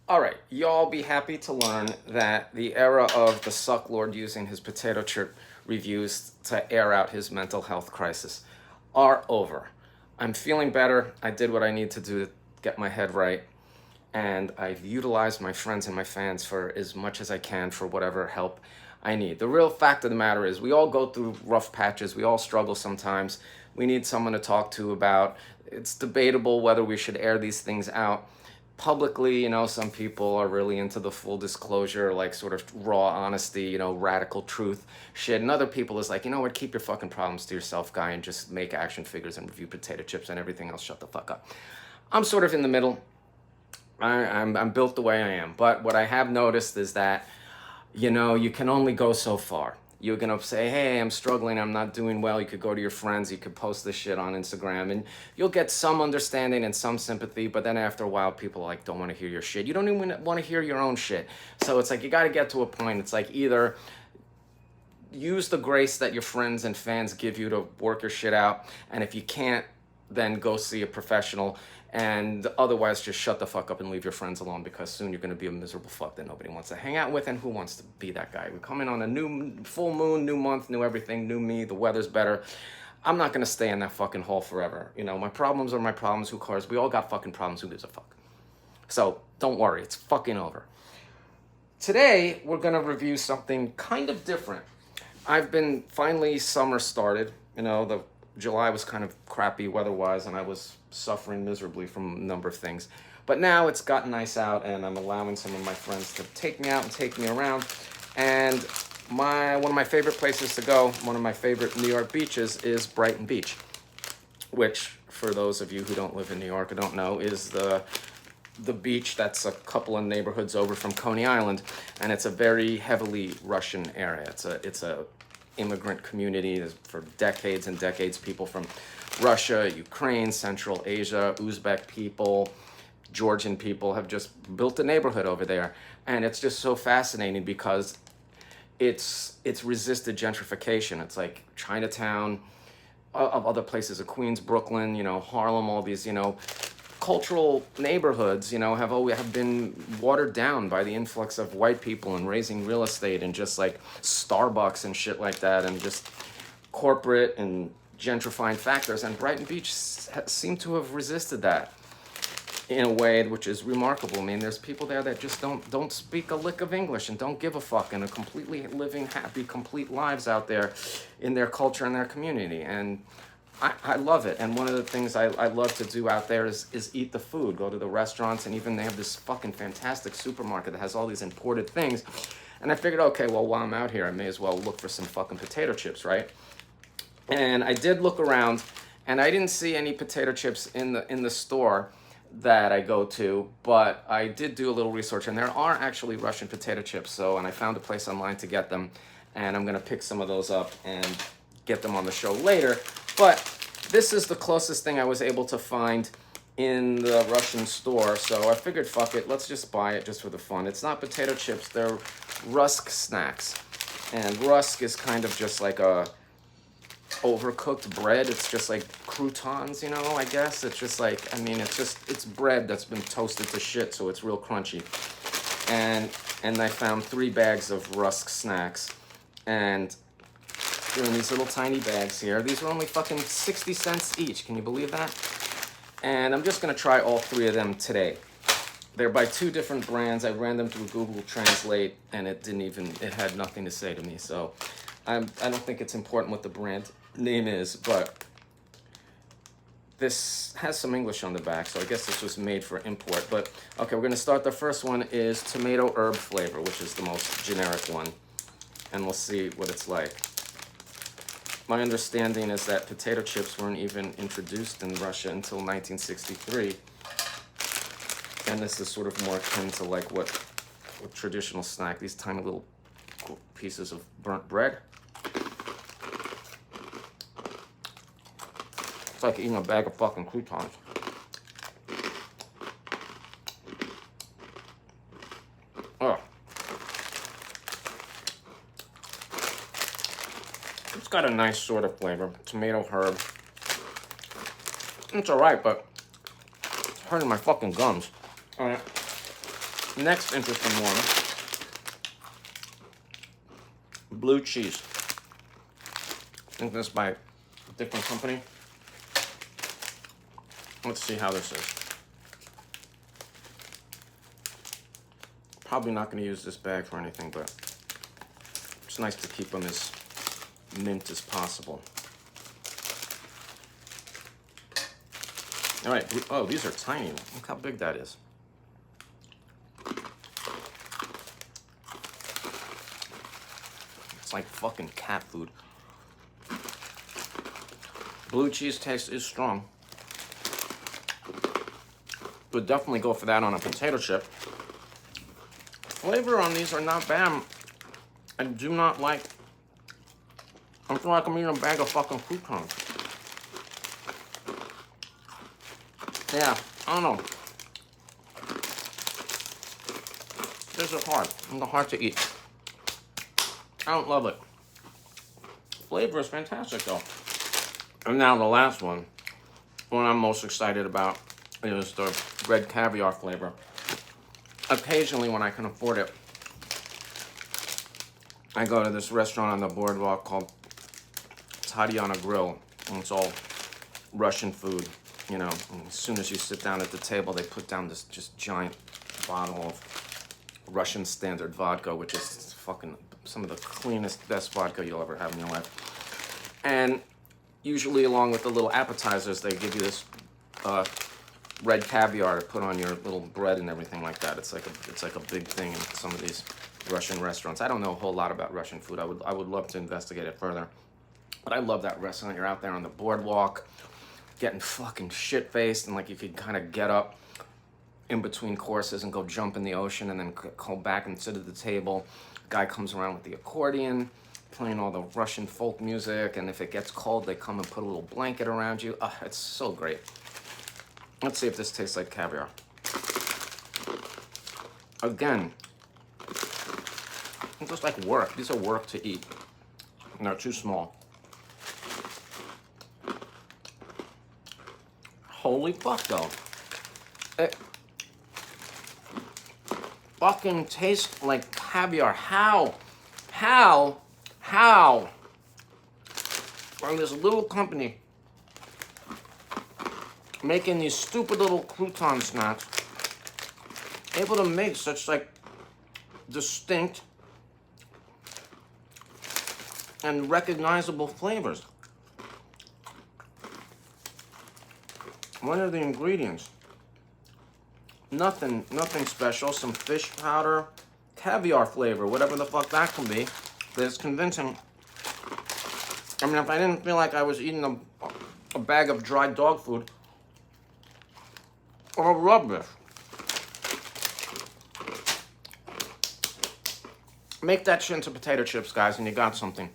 All right, y'all be happy to learn that the era of the suck lord using his potato chip reviews to air out his mental health crisis are over. I'm feeling better. I did what I need to do to get my head right, and I've utilized my friends and my fans for as much as I can for whatever help I need. The real fact of the matter is, we all go through rough patches. We all struggle sometimes. We need someone to talk to about. It's debatable whether we should air these things out publicly. Some people are really into the full disclosure, like sort of raw honesty, radical truth shit. And other people is like, you know what, keep your fucking problems to yourself, guy, and just make action figures and review potato chips and everything else. Shut the fuck up. I'm sort of in the middle. I'm built the way I am. But what I have noticed is that, you can only go so far. You're going to say, hey, I'm struggling, I'm not doing well. You could go to your friends, you could post this shit on Instagram, and you'll get some understanding and some sympathy. But then after a while, people like don't want to hear your shit. You don't even want to hear your own shit. So it's like you got to get to a point. It's like either use the grace that your friends and fans give you to work your shit out, and if you can't, then go see a professional, and otherwise just shut the fuck up and leave your friends alone, because soon you're going to be a miserable fuck that nobody wants to hang out with. And who wants to be that guy? We're coming on a new full moon, new month, new everything, new me. The weather's better. I'm not going to stay in that fucking hole forever. My problems are my problems. Who cares? We all got fucking problems. Who gives a fuck? So don't worry, it's fucking over. Today we're going to review something kind of different. I've been, finally summer started. The July was kind of crappy weather-wise, and I was suffering miserably from a number of things. But now it's gotten nice out, and I'm allowing some of my friends to take me out and take me around. And one of my favorite places to go, one of my favorite New York beaches, is Brighton Beach, which, for those of you who don't live in New York or don't know, is the beach that's a couple of neighborhoods over from Coney Island, and it's a very heavily Russian area. It's a immigrant community. For decades and decades, people from Russia, Ukraine, Central Asia, Uzbek people, Georgian people have just built a neighborhood over there. And it's just so fascinating because it's resisted gentrification. It's like Chinatown, of other places of Queens, Brooklyn, Harlem, all these, cultural neighborhoods, have been watered down by the influx of white people and raising real estate and just like Starbucks and shit like that, and just corporate and gentrifying factors. And Brighton Beach seemed to have resisted that in a way which is remarkable. I mean, there's people there that just don't speak a lick of English and don't give a fuck, and are completely living happy, complete lives out there in their culture and their community. And I love it. And one of the things I love to do out there is eat the food, go to the restaurants, and even they have this fucking fantastic supermarket that has all these imported things. And I figured, okay, well, while I'm out here, I may as well look for some fucking potato chips, right? And I did look around, and I didn't see any potato chips in the store that I go to, but I did do a little research, and there are actually Russian potato chips. And I found a place online to get them, and I'm gonna pick some of those up and get them on the show later. But this is the closest thing I was able to find in the Russian store, so I figured, fuck it, let's just buy it just for the fun. It's not potato chips, they're RUSK snacks. And RUSK is kind of just like a overcooked bread. It's just like croutons, I guess. It's just like, it's bread that's been toasted to shit, so it's real crunchy. And I found 3 bags of RUSK snacks, and they're in these little tiny bags here. These are only fucking 60 cents each. Can you believe that? And I'm just gonna try all 3 of them today. They're by 2 different brands. I ran them through Google Translate, and it had nothing to say to me. So I don't think it's important what the brand name is, but this has some English on the back, so I guess this was made for import. But okay, we're gonna start. The first one is tomato herb flavor, which is the most generic one, and we'll see what it's like. My understanding is that potato chips weren't even introduced in Russia until 1963. And this is sort of more akin to like what traditional snack, these tiny little pieces of burnt bread. It's like eating a bag of fucking croutons. Oh. It's got a nice sort of flavor, tomato herb. It's alright, but it's hurting my fucking gums. Alright. Next interesting one. Blue cheese. I think this is by a different company. Let's see how this is. Probably not going to use this bag for anything, but it's nice to keep them as mint as possible. All right. Oh, these are tiny. Look how big that is. It's like fucking cat food. Blue cheese taste is strong. Would definitely go for that on a potato chip. Flavor on these are not bad. I do not like. I feel like I'm eating a bag of fucking croutons. Yeah, I don't know. This is hard. It's hard to eat. I don't love it. Flavor is fantastic though. And now the last one I'm most excited about is the red caviar flavor. Occasionally when I can afford it, I go to this restaurant on the boardwalk called Tatiana Grill, and it's all Russian food, you know. And as soon as you sit down at the table, they put down this just giant bottle of Russian standard vodka, which is fucking some of the cleanest, best vodka you'll ever have in your life. And usually along with the little appetizers, they give you this red caviar to put on your little bread and everything like that. It's like a big thing in some of these Russian restaurants. I don't know a whole lot about Russian food. I would love to investigate it further. But I love that restaurant. You're out there on the boardwalk, getting fucking shit-faced, and like you could kind of get up in between courses and go jump in the ocean and then come back and sit at the table. Guy comes around with the accordion, playing all the Russian folk music, and if it gets cold, they come and put a little blanket around you. It's so great. Let's see if this tastes like caviar. Again, it's just like work. These are work to eat. And they're too small. Holy fuck, though. It fucking tastes like caviar. How? From this little company making these stupid little crouton snacks, able to make such like distinct and recognizable flavors. What are the ingredients? Nothing special. Some fish powder, caviar flavor, whatever the fuck that can be. But it's convincing. I mean, if I didn't feel like I was eating a bag of dry dog food, I would love this. Make that shit into potato chips, guys, and you got something.